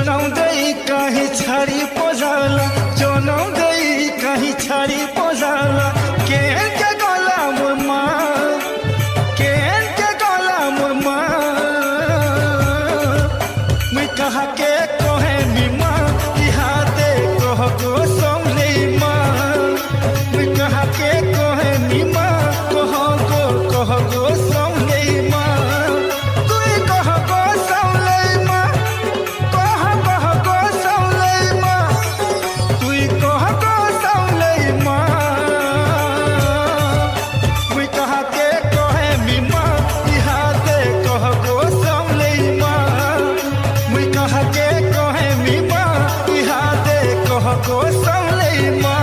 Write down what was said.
जनौ दई कहीं छाड़ी पोजाला जनौ दई कहीं छाड़ी पोजाला के गला मोर माँ के गला मोर माँ मैं कहा के कहे मी माँ यहाँ दे कह गो समले माँ मैं कहा के कहे मी माँ कह गो समले माँ तू कह गो समले माँ कह गो समले माँ तू कह गो समले माँ मैं कहा के कहे मी माँ यहाँ दे कह गो समले माँ मैं कहा के कहे मी माँ यहाँ दे कह गो समले माँ